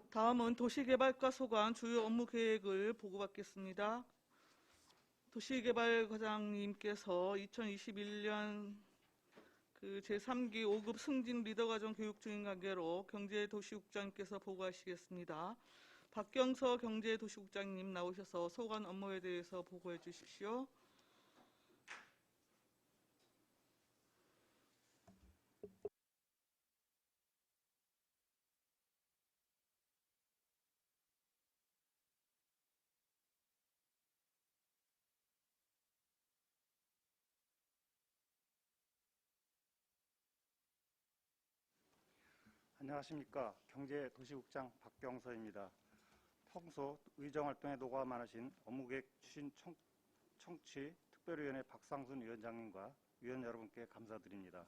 다음은 도시개발과 소관 주요 업무 계획을 보고받겠습니다. 도시개발과장님께서 2021년 제3기 5급 승진 리더과정 교육 중인 관계로 경제도시국장님께서 보고하시겠습니다. 박경서 경제도시국장님 나오셔서 소관 업무에 대해서 보고해 주십시오. 안녕하십니까. 경제도시국장 박경서입니다. 평소 의정활동에 노고가 많으신 업무계획 추진 청취 특별위원회 박상순 위원장님과 위원 여러분께 감사드립니다.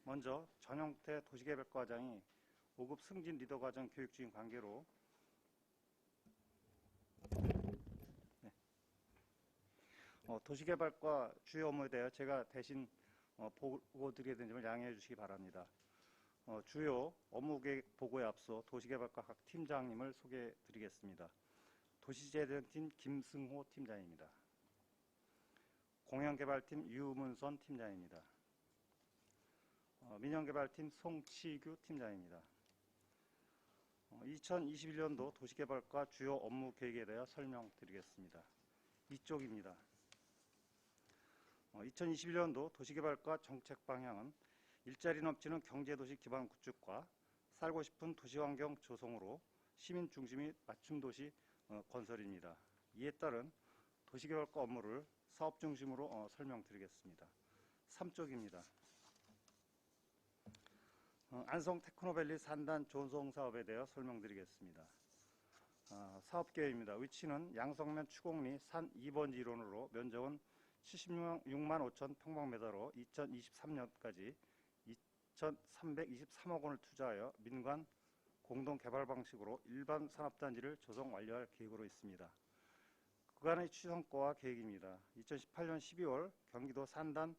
먼저 전용태 도시개발과장이 5급 승진 리더과정 교육 중인 관계로 도시개발과 주요 업무에 대해 제가 대신 보고드리게 된 점을 양해해 주시기 바랍니다. 주요 업무계획 보고에 앞서 도시개발과 각 팀장님을 소개해 드리겠습니다. 도시재생팀 김승호 팀장입니다. 공영개발팀 유문선 팀장입니다. 민영개발팀 송치규 팀장입니다. 2021년도 도시개발과 주요 업무 계획에 대해 설명드리겠습니다. 이쪽입니다. 2021년도 도시개발과 정책 방향은 일자리 넘치는 경제도시 기반 구축과 살고 싶은 도시환경 조성으로 시민 중심의 맞춤도시 건설입니다. 이에 따른 도시개발과 업무를 사업 중심으로 설명드리겠습니다. 3쪽입니다. 안성 테크노밸리 산단 조성 사업에 대해 설명드리겠습니다. 사업계획입니다. 위치는 양성면 추곡리 산 2번지 일원으로 면적은 76만 5천 평방미터로 2023년까지 2,323억 원을 투자하여 민관 공동개발 방식으로 일반 산업단지를 조성 완료할 계획으로 있습니다. 그간의 추진성과와 계획입니다. 2018년 12월 경기도 산단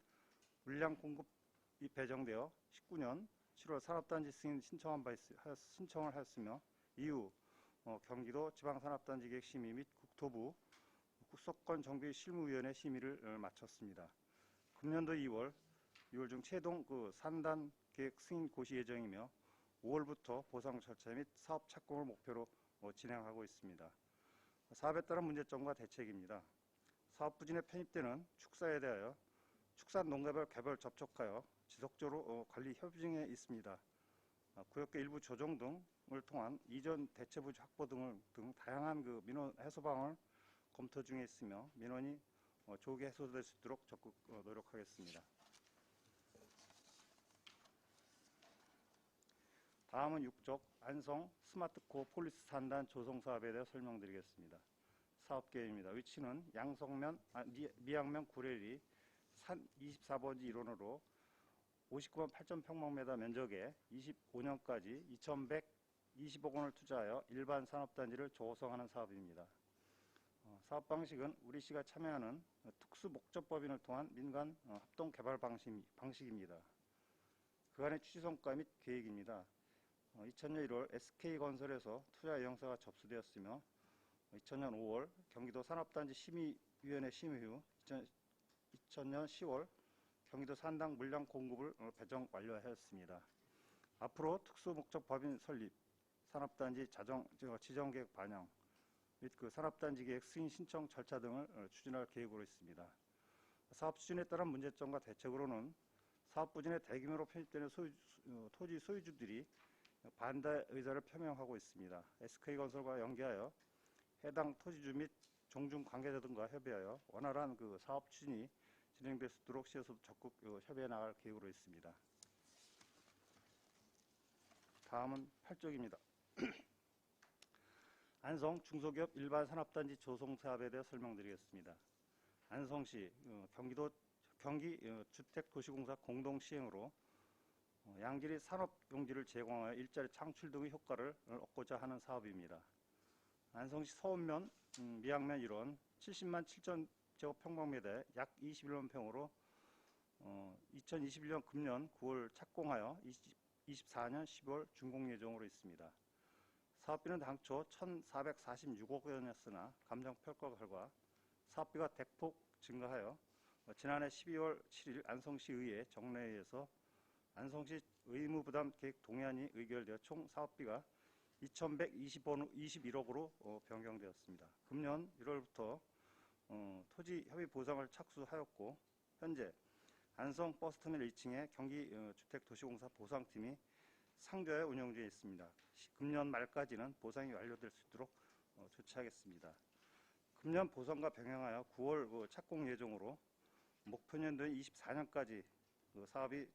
물량 공급이 배정되어 19년 7월 산업단지 승인 신청을 하였으며 이후 경기도 지방산업단지 계획 심의 및 국토부 국속권 정비 실무위원회 심의를 마쳤습니다. 금년도 2월 중 최종 산단 계획 승인 고시 예정이며 5월부터 보상 절차 및 사업 착공을 목표로 진행하고 있습니다. 사업에 따른 문제점과 대책입니다. 사업 부진에 편입되는 축사에 대하여 축산농가별 개별 접촉하여 지속적으로 관리 협의 중에 있습니다. 구역계 일부 조정 등을 통한 이전 대체부지 확보 등 다양한 민원 해소 방안을 검토 중에 있으며 민원이 조기 해소될 수 있도록 적극 노력하겠습니다. 다음은 6쪽 안성 스마트코 폴리스 산단 조성 사업에 대해 설명드리겠습니다. 사업계획입니다. 위치는 양성면 미양면 구례리 산 24번지 일원으로 59만 8천 평방미터 면적에 25년까지 2,120억 원을 투자하여 일반 산업단지를 조성하는 사업입니다. 사업 방식은 우리시가 참여하는 특수목적법인을 통한 민간 합동개발 방식입니다. 그간의 취지성과 및 계획입니다. 2000년 1월 SK건설에서 투자 예정서가 접수되었으며 2000년 5월 경기도 산업단지 심의위원회 심의 후 2000년 10월 경기도 산당 물량 공급을 배정 완료하였습니다. 앞으로 특수목적법인 설립, 산업단지 지정계획 반영 및 산업단지 계획 승인 신청 절차 등을 추진할 계획으로 있습니다. 사업 추진에 따른 문제점과 대책으로는 사업 부진에 대규모로 편입되는 토지 소유주들이 반대 의사를 표명하고 있습니다. SK건설과 연계하여 해당 토지주 및 종중 관계자 등과 협의하여 원활한 사업 추진이 진행될 수 있도록 시에서도 적극 협의해 나갈 계획으로 있습니다. 다음은 8쪽입니다. 안성 중소기업 일반 산업단지 조성 사업에 대해 설명드리겠습니다. 안성시 경기 주택도시공사 공동시행으로 양질의 산업용지를 제공하여 일자리 창출 등의 효과를 얻고자 하는 사업입니다. 안성시 서운면 미양면 일원 70만 7천 제곱평방미터에 약 21만 평으로 2021년 금년 9월 착공하여 24년 10월 준공 예정으로 있습니다. 사업비는 당초 1,446억 원이었으나 감정평가 결과 사업비가 대폭 증가하여 지난해 12월 7일 안성시의회 정례회에서 안성시 의무부담 계획 동의안이 의결되어 총 사업비가 2,121억으로 변경되었습니다. 금년 1월부터 토지 협의 보상을 착수하였고 현재 안성 버스터미널 2층에 경기주택도시공사 보상팀이 상주하여 운영 중에 있습니다. 금년 말까지는 보상이 완료될 수 있도록 조치하겠습니다. 금년 보상과 병행하여 9월 착공 예정으로 목표년도인 24년까지 사업이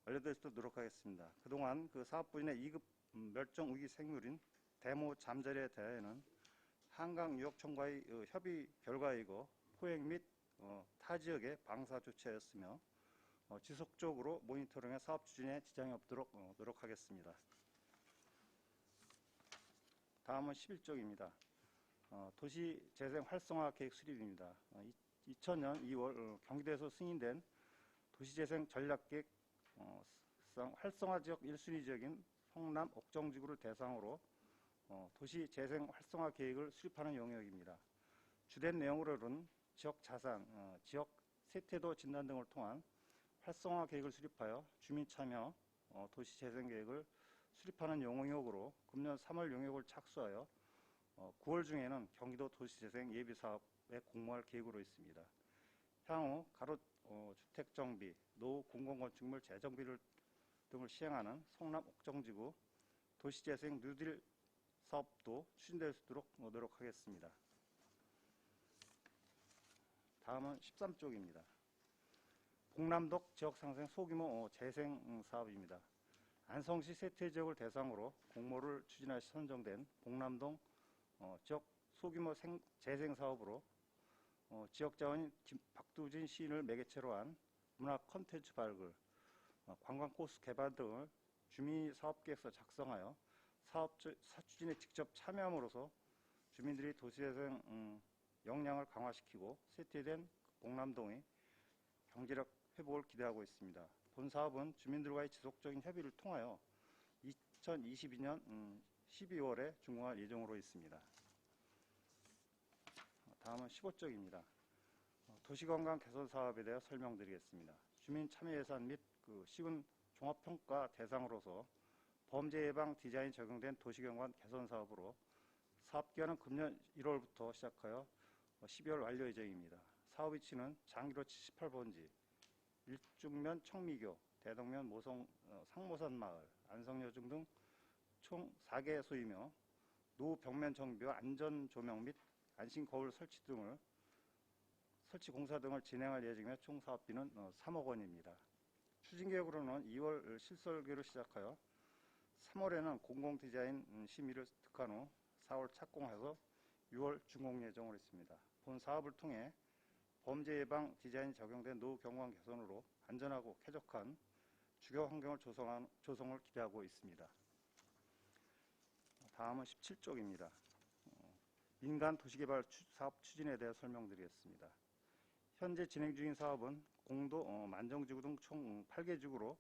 완료될 수 있도록 노력하겠습니다. 그동안 사업 부인의 2급 멸종 위기 생물인 대모 잠자리에 대하여는 한강유역청과의 협의 결과이고 포획 및 타 지역에 방사 조치하였으며 지속적으로 모니터링해 사업 추진에 지장이 없도록 노력하겠습니다. 다음은 11쪽입니다. 도시재생 활성화 계획 수립입니다. 2000년 2월 경기도에서 승인된 도시재생 전략계획 활성화 지역 1순위 지역인 성남 옥정지구를 대상으로 도시재생 활성화 계획을 수립하는 영역입니다. 주된 내용으로는 지역 자산, 지역 세태도 진단 등을 통한 활성화 계획을 수립하여 주민 참여 도시재생 계획을 수립하는 영역으로 금년 3월 영역을 착수하여 9월 중에는 경기도 도시재생 예비사업에 공모할 계획으로 있습니다. 향후 가로 주택 정비, 노후 공공건축물 재정비를 등을 시행하는 성남 옥정지구 도시재생 뉴딜 사업도 추진될 수 있도록 노력하겠습니다. 다음은 13쪽입니다. 봉남동 지역상생 소규모 재생 사업입니다. 안성시 세태 지역을 대상으로 공모를 추진하여 선정된 봉남동 지역 소규모 재생 사업으로 지역자원인 박두진 시인을 매개체로 한 문화 콘텐츠 발굴, 관광 코스 개발 등을 주민이 사업계획서 작성하여 사업 추진에 직접 참여함으로써 주민들이 도시재생 역량을 강화시키고 세태된 봉남동의 경제력 회복을 기대하고 있습니다. 본 사업은 주민들과의 지속적인 협의를 통하여 2022년 12월에 준공할 예정으로 있습니다. 다음은 15쪽입니다. 도시관광 개선 사업에 대해 설명드리겠습니다. 주민 참여 예산 및 시군 종합평가 대상으로서 범죄 예방 디자인 적용된 도시경관 개선 사업으로 사업기간은 금년 1월부터 시작하여 12월 완료 예정입니다. 사업 위치는 장기로 78번지, 일중면 청미교, 대동면 모성 상모산 마을, 안성여중 등 총 4개소이며 노후 벽면 정비와 안전 조명 및 안심 거울 설치 공사 등을 진행할 예정이며 총 사업비는 3억 원입니다. 추진 계획으로는 2월 실설계로 시작하여 3월에는 공공 디자인 심의를 득한 후 4월 착공해서 6월 준공 예정으로 있습니다. 본 사업을 통해 범죄 예방 디자인이 적용된 노후 경관 개선으로 안전하고 쾌적한 주거 환경을 조성을 기대하고 있습니다. 다음은 17쪽입니다. 민간 도시개발 사업 추진에 대해 설명드리겠습니다. 현재 진행 중인 사업은 공도 만정지구 등 총 8개 지구로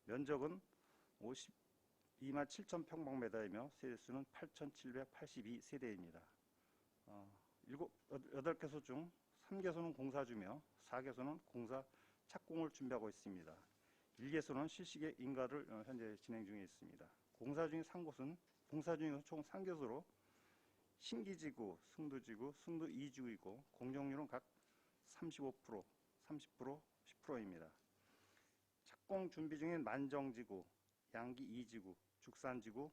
면적은 52만 7천 평방미터이며 세대수는 8,782세대입니다. 8개소 중 3개소는 공사주며 4개소는 공사 착공을 준비하고 있습니다. 1개소는 실시계 인가를 현재 진행 중에 있습니다. 공사 중인 총 3개소로 신기지구, 승두지구, 승두 2지구이고 공정률은 각 35%, 30%, 10%입니다. 착공 준비 중인 만정지구, 양기 2지구, 죽산지구,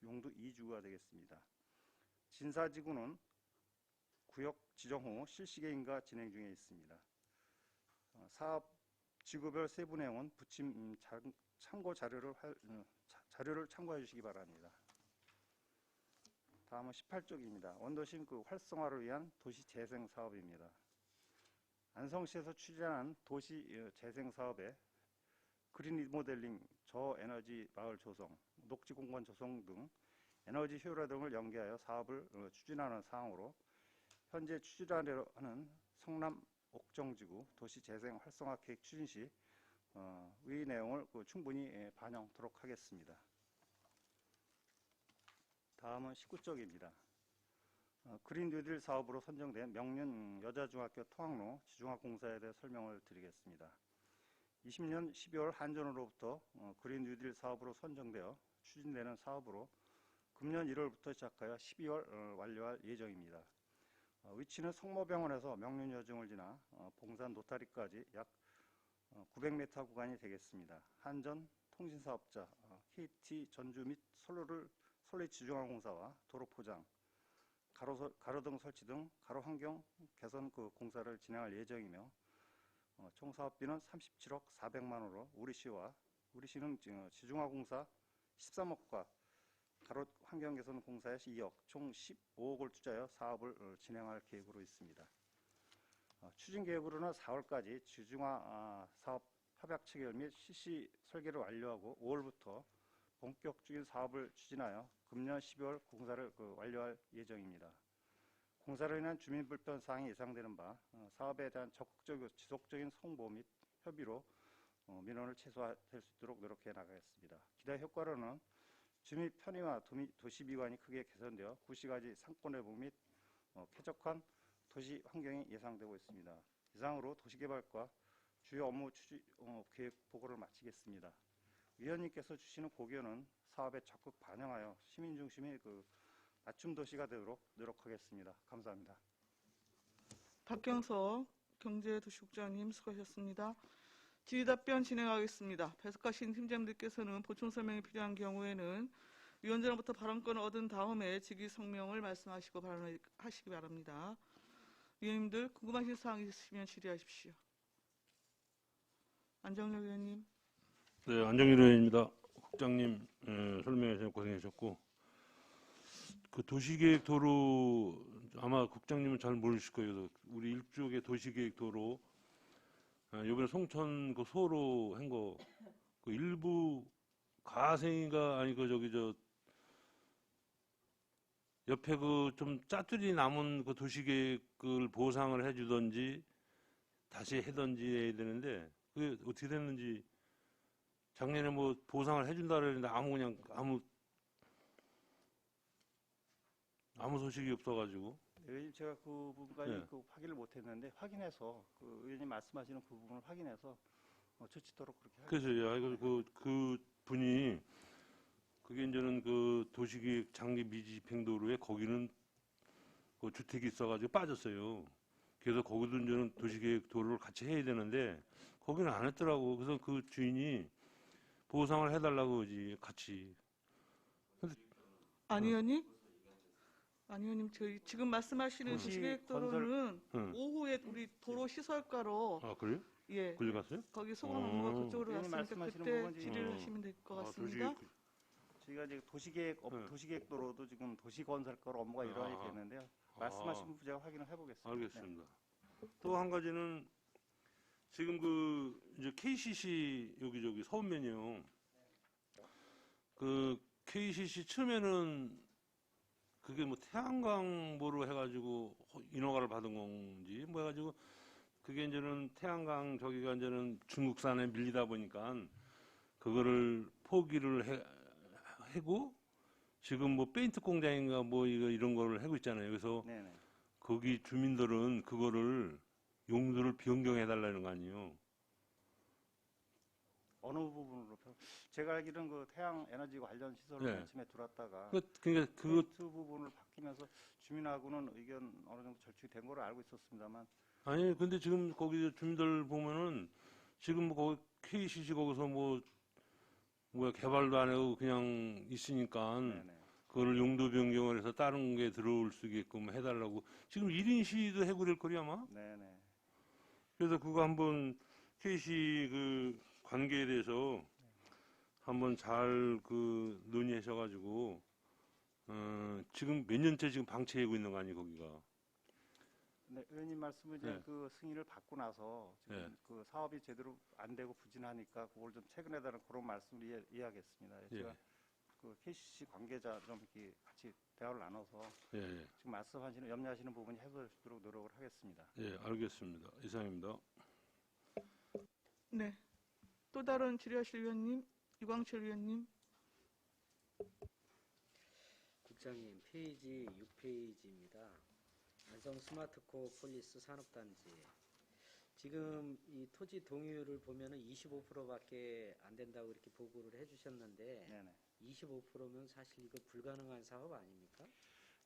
용두 2지구가 되겠습니다. 진사지구는 구역 지정 후 실시계 인가 진행 중에 있습니다. 사업 지구별 세부 내용은 부침 참고 자료를 참고해 주시기 바랍니다. 다음은 18쪽입니다. 원도심 활성화를 위한 도시 재생 사업입니다. 안성시에서 추진한 도시 재생 사업에 그린 리모델링, 저에너지 마을 조성, 녹지 공간 조성 등 에너지 효율화 등을 연계하여 사업을 추진하는 사항으로 현재 추진하려 하는 성남 옥정지구 도시 재생 활성화 계획 추진 시 의 내용을 충분히 반영토록 하겠습니다. 다음은 19쪽입니다. 그린 뉴딜 사업으로 선정된 명륜 여자중학교 통학로 지중화공사에 대해 설명을 드리겠습니다. 20년 12월 한전으로부터 그린 뉴딜 사업으로 선정되어 추진되는 사업으로 금년 1월부터 시작하여 12월 완료할 예정입니다. 위치는 성모병원에서 명륜여중을 지나 봉산 노타리까지 약 900m 구간이 되겠습니다. 한전 통신사업자 KT 전주 및 솔레 지중화공사와 도로 포장, 가로등 설치 등 가로 환경 개선 공사를 진행할 예정이며 총 사업비는 37억 400만 원으로 우리시는 지중화공사 13억과 가로 환경 개선 공사에 2억, 총 15억을 투자하여 사업을 진행할 계획으로 있습니다. 추진 계획으로는 4월까지 지중화 사업 협약 체결 및 실시 설계를 완료하고 5월부터 본격적인 사업을 추진하여 금년 12월 공사를 완료할 예정입니다. 공사로 인한 주민 불편 사항이 예상되는 바 사업에 대한 적극적 지속적인 홍보 및 협의로 민원을 최소화될 수 있도록 노력해 나가겠습니다. 기대 효과로는 주민 편의와 도시 미관이 크게 개선되어 구시가지 상권 회복 및 쾌적한 도시 환경이 예상되고 있습니다. 이상으로 도시개발과 주요 업무 추진 계획 보고를 마치겠습니다. 위원님께서 주시는 고견은 사업에 적극 반영하여 시민 중심의 맞춤 도시가 되도록 노력하겠습니다. 감사합니다. 박경석 경제도시국장님 수고하셨습니다. 질의답변 진행하겠습니다. 배석하신 팀장님들께서는 보충 설명이 필요한 경우에는 위원장으로부터 발언권을 얻은 다음에 직위 성명을 말씀하시기 바랍니다. 위원님들 궁금하신 사항 있으시면 질의하십시오. 안정렬 위원님. 네, 안정렬 의원입니다. 국장님 설명해 주셔서 고생하셨고, 그 도시계획 도로 아마 국장님은 잘 모르실 거예요. 우리 일쪽의 도시계획 도로 이번에 송천 그 소로 한 거 그 일부 가생인가 아니 옆에 그 좀 짜투리 남은 그 도시계획을 보상을 해주던지 다시 해던지 해야 되는데 그게 어떻게 됐는지 작년에 뭐 보상을 해준다 그랬는데 아무 소식이 없어가지고. 의원님 제가 그 부분까지 네. 확인을 못했는데 확인해서 의원님 말씀하시는 그 부분을 확인해서 조치토록 그렇게 그래서 그 분이 그게 이제는 그 도시계획 장기 미집행도로에 거기는 그 주택이 있어가지고 빠졌어요. 그래서 거기도 이제는 도시계획 도로를 같이 해야 되는데 거기는 안 했더라고. 그래서 그 주인이 보상을 해달라고 하지 같이. 안 의원님? 안 의원님, 저희 지금 말씀하시는 도시 도시계획도로는 응. 오후에 우리 도로 시설가로 아 그래요? 예 거기 갔어요? 거기 소관 업무가 그쪽으로 의원님 갔으니까 말씀하시는 그때 부분이 질의를 어. 하시면 될 것 아, 저희가 같습니다. 이제 도시계획도로도 지금 도시건설과로 업무가 일환이 아. 됐는데요. 말씀하신 부분 제가 확인을 해보겠습니다. 알겠습니다. 또 한 가지는 지금 그 이제 KCC 여기저기 서운면이요. 그 KCC 처음에는 그게 뭐 태양광 뭐로 해가지고 인허가를 받은 건지 뭐 해가지고 그게 이제는 태양광 저기가 이제는 중국산에 밀리다 보니까 그거를 포기를 하고 지금 뭐 페인트 공장인가 뭐 이런 거를 하고 있잖아요. 그래서 네네. 거기 주민들은 그거를 용도를 변경해 달라는 거 아니에요. 어느 부분으로 제가 알기로는 그 태양 에너지 관련 시설을 네. 맨 처음에 들어왔다가 그러니까 그 페인트 부분을 바뀌면서 주민하고는 의견 어느 정도 절충이 된 걸로 알고 있었습니다만 아니 근데 지금 거기 주민들 보면은 지금 뭐 거기 KCC 거기서 뭐 뭐야 개발도 안 하고 그냥 있으니까 네네. 그거를 용도 변경을 해서 다른 게 들어올 수 있게끔 해달라고 지금 1인 시위도 해고 될 거리 아마. 네네. 그래서 그거 한번 KC 그 관계에 대해서 한번 잘 그 논의하셔가지고 지금 몇 년째 지금 방치하고 있는 거 아니 거기가. 네, 의원님 말씀은 이제 네. 그 승인을 받고 나서 지금 네. 그 사업이 제대로 안 되고 부진하니까 그걸 좀 최근에다는 그런 말씀을 이해하겠습니다. 예. 제가 그 KCC 관계자 좀 이렇게 같이 대화를 나눠서 예, 예, 지금 말씀하시는 염려하시는 부분이 해소될 수 있도록 노력을 하겠습니다. 예, 알겠습니다. 이상입니다. 네. 또 다른 질의하실 위원님, 유광철 위원님. 국장님, 페이지 6페이지입니다. 안성 스마트코 폴리스 산업단지. 지금 이 토지 동의율을 보면은 25%밖에 안 된다고 이렇게 보고를 해주셨는데, 네네. 25%면 사실 이거 불가능한 사업 아닙니까?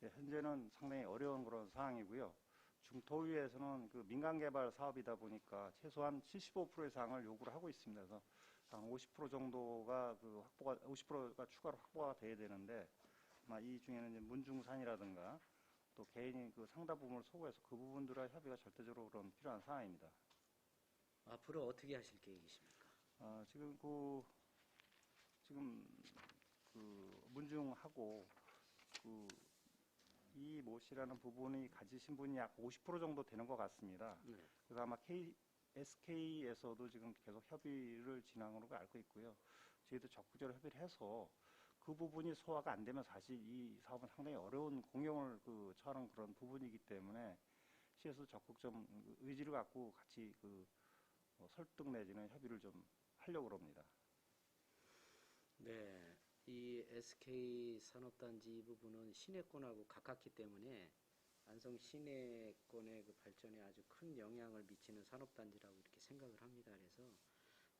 예, 현재는 상당히 어려운 그런 상황이고요. 중도의회에서는 그 민간개발 사업이다 보니까 최소한 75% 이상을 요구를 하고 있습니다. 그래서 한 50% 정도가 50%가 추가로 확보가 돼야 되는데, 아마 이 중에는 이제 문중산이라든가 또 개인이 그 상당 부분을 소구해서 그 부분들과 협의가 절대적으로 그런 필요한 상황입니다. 앞으로 어떻게 하실 계획이십니까? 지금 문중하고 이 못이라는 부분이 가지신 분이 약 50% 정도 되는 것 같습니다. 네. 그래서 아마 SK에서도 지금 계속 협의를 진행하는 걸로 알고 있고요. 저희도 적극적으로 협의를 해서 그 부분이 소화가 안 되면 사실 이 사업은 상당히 어려운 공경을 처하는 그런 부분이기 때문에 시에서 적극 좀 의지를 갖고 같이 설득 내지는 협의를 좀 하려고 합니다. 네. 이 SK 산업단지 이 부분은 시내권하고 가깝기 때문에 안성 시내권의 그 발전에 아주 큰 영향을 미치는 산업단지라고 이렇게 생각을 합니다. 그래서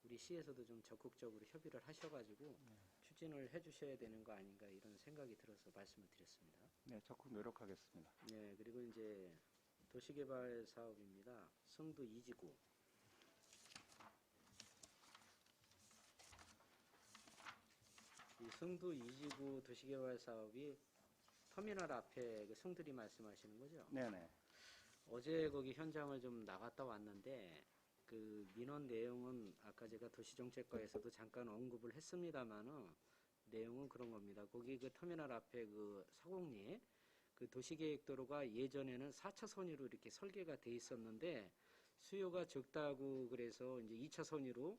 우리 시에서도 좀 적극적으로 협의를 하셔가지고 추진을 해주셔야 되는 거 아닌가 이런 생각이 들어서 말씀을 드렸습니다. 네, 적극 노력하겠습니다. 네, 그리고 이제 도시개발 사업입니다. 성도 2지구. 이 성도 2지구 도시개발 사업이 터미널 앞에 그 성들이 말씀하시는 거죠? 네네. 어제 거기 현장을 좀 나갔다 왔는데 그 민원 내용은 아까 제가 도시정책과에서도 잠깐 언급을 했습니다만은 내용은 그런 겁니다. 거기 그 터미널 앞에 그 사공리 그 도시계획도로가 예전에는 4차선으로 이렇게 설계가 돼 있었는데 수요가 적다고 그래서 이제 2차선으로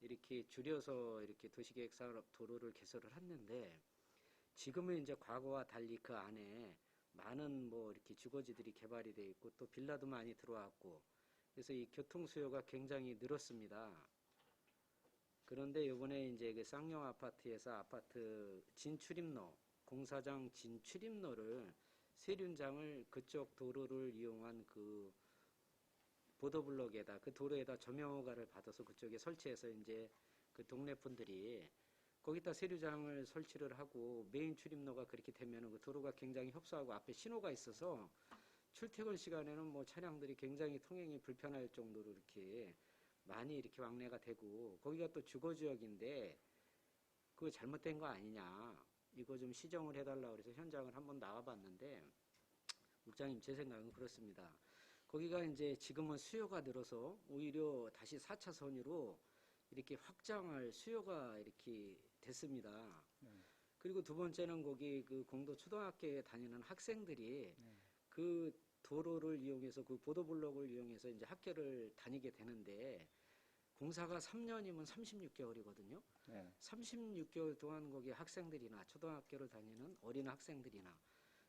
이렇게 줄여서 이렇게 도시계획 사업 도로를 개설을 했는데 지금은 이제 과거와 달리 그 안에 많은 뭐 이렇게 주거지들이 개발이 돼 있고 또 빌라도 많이 들어왔고 그래서 이 교통 수요가 굉장히 늘었습니다. 그런데 요번에 이제 그 쌍용 아파트에서 아파트 진출입로, 공사장 진출입로를 세륜장을 그쪽 도로를 이용한 그 보도블록에다 그 도로에다 조명허가를 받아서 그쪽에 설치해서 이제 그 동네 분들이 거기다 세류장을 설치를 하고 메인 출입로가 그렇게 되면은 그 도로가 굉장히 협소하고 앞에 신호가 있어서 출퇴근 시간에는 뭐 차량들이 굉장히 통행이 불편할 정도로 이렇게 많이 이렇게 왕래가 되고 거기가 또 주거지역인데 그거 잘못된 거 아니냐 이거 좀 시정을 해달라고 그래서 현장을 한번 나와봤는데 국장님 제 생각은 그렇습니다. 거기가 이제 지금은 수요가 늘어서 오히려 다시 4차선으로 이렇게 확장할 수요가 이렇게 됐습니다. 그리고 두 번째는 거기 그 공도 초등학교에 다니는 학생들이 그 도로를 이용해서 그 보도블록을 이용해서 이제 학교를 다니게 되는데 공사가 3년이면 36개월이거든요. 36개월 동안 거기 학생들이나 초등학교를 다니는 어린 학생들이나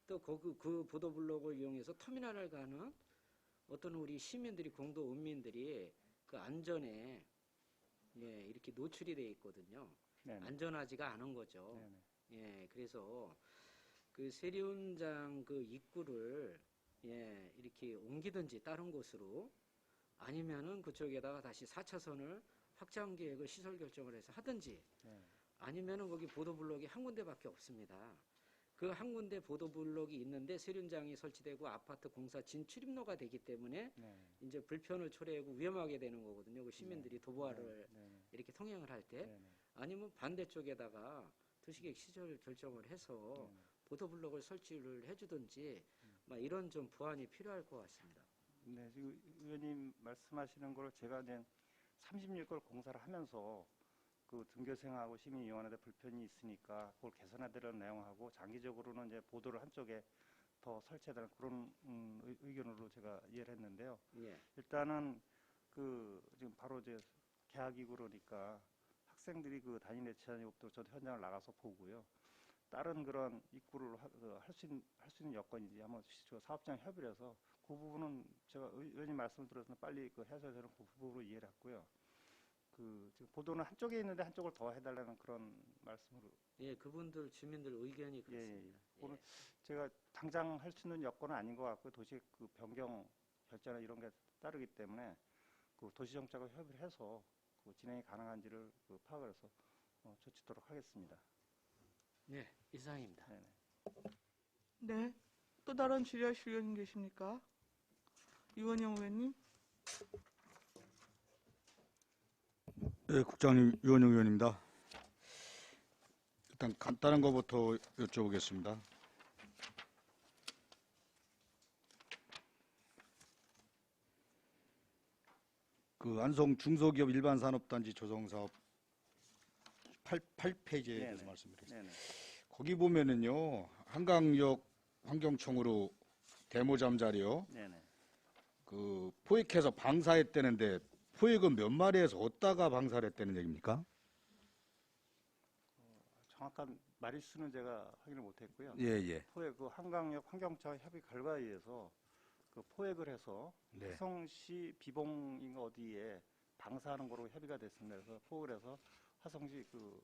또 거기 그 보도블록을 이용해서 터미널을 가는 어떤 우리 시민들이 공도 은민들이 그 안전에 예, 이렇게 노출이 돼 있거든요. 네네. 안전하지가 않은 거죠. 네네. 예, 그래서 그 세륜장 그 입구를 예, 이렇게 옮기든지 다른 곳으로 아니면은 그쪽에다가 다시 4차선을 확장 계획을 시설 결정을 해서 하든지 아니면은 거기 보도블록이 한 군데밖에 없습니다. 그 한 군데 보도블록이 있는데 세륜장이 설치되고 아파트 공사 진출입로가 되기 때문에 이제 불편을 초래하고 위험하게 되는 거거든요. 그 시민들이 도보화를 이렇게 통행을 할 때 아니면 반대쪽에다가 도시계획 시설 결정을 해서 보도블록을 설치를 해주든지 막 이런 좀 보완이 필요할 것 같습니다. 네, 지금 의원님 말씀하시는 걸 제가 이제 36개월 공사를 하면서 그 등교생하고 시민이용하는데 불편이 있으니까 그걸 개선해야 되는 내용하고 장기적으로는 이제 보도를 한쪽에 더 설치해야 되는 그런 의견으로 제가 이해를 했는데요. 예. 일단은 지금 바로 이제 개학이고 그러니까 학생들이 다니는 제한이 없도록 저도 현장을 나가서 보고요. 다른 그런 입구를 할 수 있는 여건인지 한번 사업장 협의를 해서 그 부분은 제가 의원님 말씀을 들어서 빨리 해서 저는 그 부분으로 이해를 했고요. 지금 보도는 한쪽에 있는데 한쪽을 더 해달라는 그런 말씀으로. 예, 그분들 주민들 의견이 예, 그렇습니다. 예, 예. 그거는 제가 당장 할 수 있는 여건은 아닌 것 같고 도시 그 변경 결제나 이런 게 따르기 때문에 그 도시정책과 협의를 해서 그 진행이 가능한지를 그 파악을 해서 조치토록 하겠습니다. 네, 이상입니다. 네네. 네. 또 다른 질의하실 의원님 계십니까? 이원영 의원님. 네, 국장님, 유원영 의원입니다. 일단 간단한 것부터 여쭤보겠습니다. 그 안성 중소기업 일반산업단지 조성사업 8페이지에 대해서 네네. 말씀드리겠습니다. 네네. 거기 보면은요, 한강역 환경청으로 데모 잠자리요. 네네. 그 포획해서 방사했다는데 포획은 몇 마리에서 어디다가 방사를 했다는 얘기입니까? 정확한 마리수는 제가 확인을 못했고요. 예, 예. 포획 그 한강역 환경청 협의 결과에 의해서 그 포획을 해서 네. 화성시 비봉인가 어디에 방사하는 거로 협의가 됐습니다. 그래서 포획을 해서 화성시 그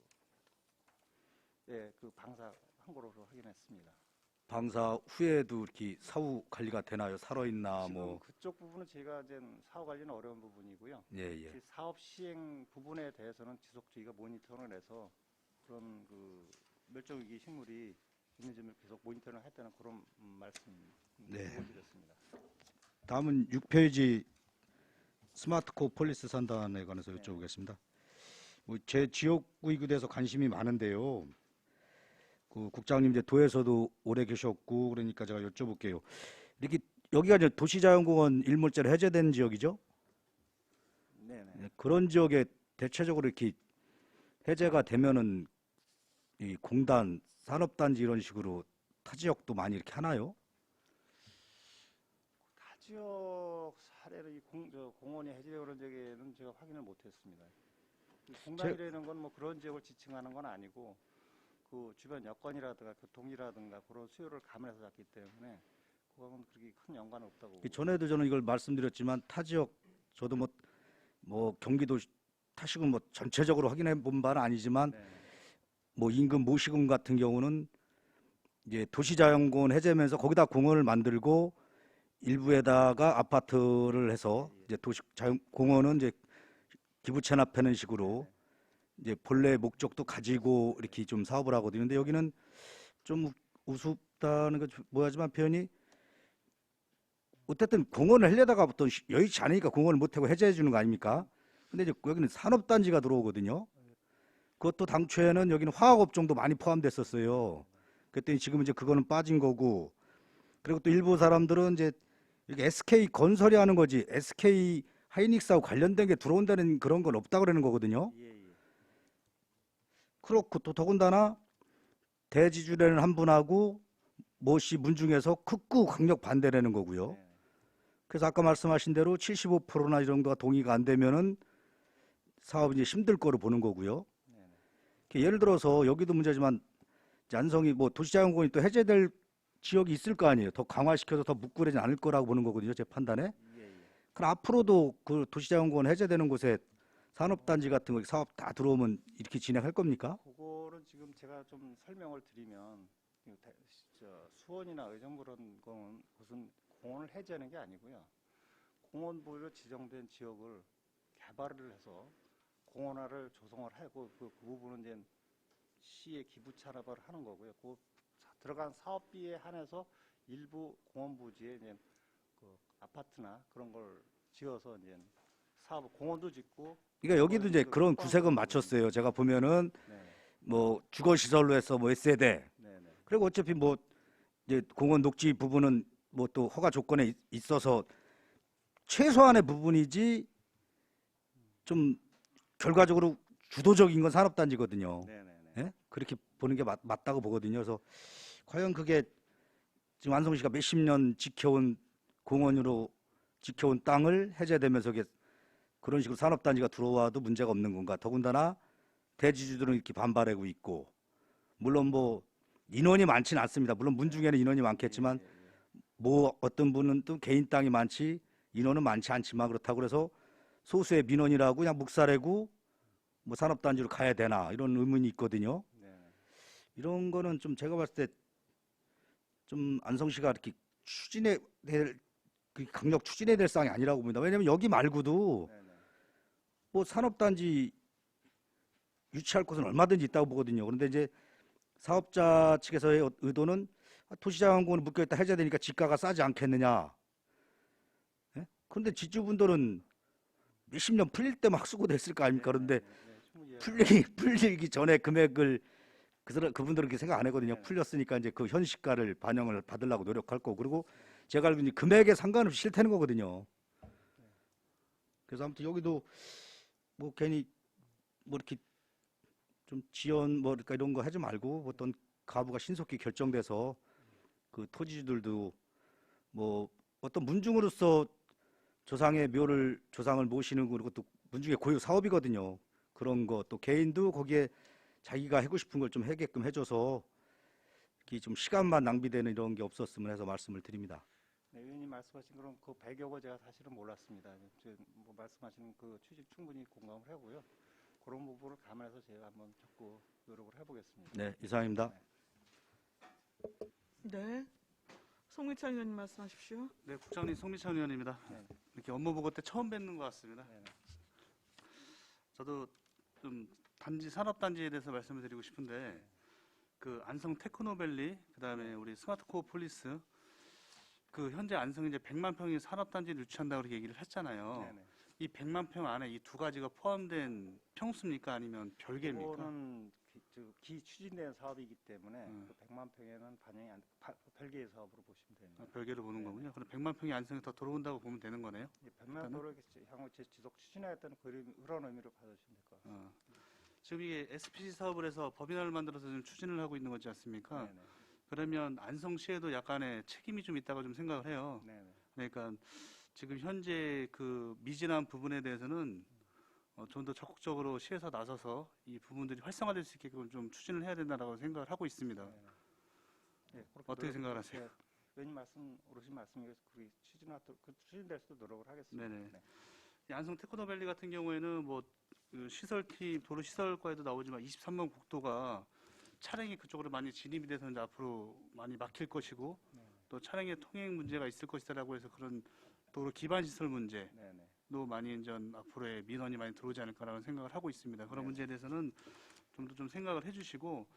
방사한 거로 확인했습니다. 방사 후에도 이렇게 사후 관리가 되나요? 살아있나 지금 뭐. 그쪽 부분은 제가 이제 사후 관리는 어려운 부분이고요. 예, 예. 그 사업 시행 부분에 대해서는 지속 저희가 모니터링을 해서 그런 그 멸종 위기 식물이 있는지를 계속 모니터링을 했다는 그런 말씀 네. 드렸습니다. 다음은 6페이지 스마트코 폴리스 산단에 관해서 네. 여쭤보겠습니다. 뭐 제 지역구에 대해서 관심이 많은데요. 그 국장님 이제 도에서도 오래 계셨고 그러니까 제가 여쭤볼게요. 이렇게 여기가 이제 도시자연공원 일몰제로 해제된 지역이죠? 네네. 네, 그런 지역에 대체적으로 이렇게 해제가 되면은 이 공단, 산업단지 이런 식으로 타 지역도 많이 이렇게 하나요? 타 지역 사례로 공원이 해제되고 그런 지역에는 제가 확인을 못했습니다. 공단이라는 건 뭐 그런 지역을 지칭하는 건 아니고 그 주변 여건이라든가 교통이라든가 그런 수요를 감안해서 잡기 때문에 그거는 그렇게 큰 연관은 없다고. 전에도 저는 이걸 말씀드렸지만 타 지역 저도 뭐 경기도 타시군 뭐 전체적으로 확인해 본 바는 아니지만 네. 뭐 인근 모시군 같은 경우는 이제 도시자연공원 해제면서 거기다 공원을 만들고 일부에다가 아파트를 해서 이제 도시자연공원은 이제 기부 체납하는 식으로 이제 본래 목적도 가지고 이렇게 좀 사업을 하거든요. 근데 여기는 좀 우습다는 거 뭐하지만 표현이 어쨌든 공원을 하려다가 또 여의치 않으니까 공원을 못하고 해제해 주는 거 아닙니까? 근데 이제 여기는 산업단지가 들어오거든요. 그것도 당초에는 여기는 화학업종도 많이 포함됐었어요. 그랬더니 지금 이제 그거는 빠진 거고, 그리고 또 일부 사람들은 이제 이렇게 SK 건설이 하는 거지 SK 하이닉스하고 관련된 게 들어온다는 그런 건 없다고 그러는 거거든요. 예, 예. 그렇고 또 더군다나 대지주례는 한 분하고 모씨 문중에서 극구 강력 반대라는 거고요. 네. 그래서 아까 말씀하신 대로 75%나 이 정도가 동의가 안 되면은 사업이 이제 힘들 거로 보는 거고요. 네. 예를 들어서 여기도 문제지만 안성이 뭐 도시자연공원이 또 해제될 지역이 있을 거 아니에요. 더 강화시켜서 더 묵고되지 않을 거라고 보는 거거든요. 제 판단에. 예, 예. 그럼 앞으로도 그 도시자연공원 해제되는 곳에 산업단지 같은 거 사업 다 들어오면 이렇게 진행할 겁니까? 그거는 지금 제가 좀 설명을 드리면 수원이나 의정부 그런 거는 무슨 공원을 해제하는 게 아니고요. 공원부로 지정된 지역을 개발을 해서 공원화를 조성을 하고 그 부분은 이제 시에 기부 찬압을 하는 거고요. 그 들어간 사업비에 한해서 일부 공원 부지에 이제 그 아파트나 그런 걸 지어서 이제 사업 공원도 짓고. 그러니까 여기도 이제 그런 구색은 맞췄어요. 제가 보면은 네, 뭐 주거 시설로 해서 뭐 S세대 네, 네. 그리고 어차피 뭐 이제 공원 녹지 부분은 뭐 또 허가 조건에 있어서 최소한의 부분이지 좀 결과적으로 주도적인 건 산업단지거든요. 네, 네, 네. 예? 그렇게 보는 게 맞다고 보거든요. 그래서 과연 그게 지금 안성시가 몇십 년 지켜온 공원으로 지켜온 땅을 해제되면서 이게 그런 식으로 산업단지가 들어와도 문제가 없는 건가? 더군다나 대지주들은 이렇게 반발하고 있고, 물론 뭐 인원이 많지는 않습니다. 물론 문중에는 인원이 많겠지만 예, 예, 예. 뭐 어떤 분은 또 개인 땅이 많지 인원은 많지 않지만 그렇다고 그래서 소수의 민원이라고 그냥 묵살하고 뭐 산업단지로 가야 되나 이런 의문이 있거든요. 네네. 이런 거는 좀 제가 봤을 때 좀 안성시가 이렇게 추진해 될, 그 강력 추진해야 될 사항이 아니라고 봅니다. 왜냐하면 여기 말고도 네네. 뭐 산업단지 유치할 곳은 얼마든지 있다고 보거든요. 그런데 이제 사업자 측에서의 의도는 토시장학원은 묶여있다 해제되니까 지가가 싸지 않겠느냐. 예? 그런데 집주분들은 몇십 년 풀릴 때만 수고됐을 거 아닙니까? 그런데 충분히 풀리기 전에 금액을 그분들은 그렇게 생각 안 하거든요. 네. 풀렸으니까 이제 그 현시가를 반영을 받으려고 노력할 거고, 그리고 제가 알고 있는 금액에 상관없이 싫다는 거거든요. 그래서 아무튼 여기도 뭐 괜히 뭐 이렇게 좀 지연 뭐 그러니까 이런 거 하지 말고 어떤 가부가 신속히 결정돼서 그 토지주들도 뭐 어떤 문중으로서 조상의 묘를 조상을 모시는 것도 문중의 고유 사업이거든요. 그런 거 또 개인도 거기에 자기가 하고 싶은 걸 좀 하게끔 해줘서 이렇게 좀 시간만 낭비되는 이런 게 없었으면 해서 말씀을 드립니다. 네, 의원님 말씀하신 그런 그 100여 제가 사실은 몰랐습니다. 뭐 말씀하시는 그 취지 충분히 공감을 하고요. 그런 부분을 감안해서 제가 한번 적극 노력을 해보겠습니다. 네, 이상입니다. 네. 송미찬 의원님 말씀하십시오. 네, 국장님 송미찬 의원입니다. 네. 이렇게 업무 보고 때 처음 뵙는 것 같습니다. 네네. 저도 좀 단지 산업단지에 대해서 말씀을 드리고 싶은데 그 안성 테크노밸리 그다음에 우리 스마트코어 폴리스 그 현재 안성에 이제 100만 평의 산업단지를 유치한다고 그렇게 얘기를 했잖아요. 네네. 이 100만 평 안에 이 두 가지가 포함된 평수입니까 아니면 별개입니까? 이거는 기 추진된 사업이기 때문에 그 100만 평에는 반영이 별개의 사업으로 보시면 됩니다. 별개로 보는 네. 거군요. 그럼 100만 평이 안성에 더 들어온다고 보면 되는 거네요. 100만 도로 향후 지속 추진하겠다는 그런 의미로 받으시면 될 것 같습니다. 지금 이게 SPC 사업을 해서 법인화를 만들어서 좀 추진을 하고 있는 거지 않습니까? 네네. 그러면 안성시에도 약간의 책임이 좀 있다고 좀 생각을 해요. 네네. 그러니까 지금 현재 그 미진한 부분에 대해서는 좀 더 적극적으로 시에서 나서서 이 부분들이 활성화될 수 있게끔 좀 추진을 해야 된다라고 생각을 하고 있습니다. 네, 그렇게 어떻게 생각을 하세요? 네, 의원님 오르신 말씀에 그 추진될 수도 노력을 하겠습니다. 네네. 네. 이 안성 테크노밸리 같은 경우에는 뭐그 시설팀 도로 시설과에도 나오지만 23번 국도가 차량이 그쪽으로 많이 진입이 돼서 이제 앞으로 많이 막힐 것이고 네. 또 차량의 통행 문제가 있을 것이다라고 해서 그런 도로 기반 시설 문제도 네네. 많이 이제 앞으로의 민원이 많이 들어오지 않을까라는 생각을 하고 있습니다. 그런 문제에 대해서는 좀 더 좀 생각을 해주시고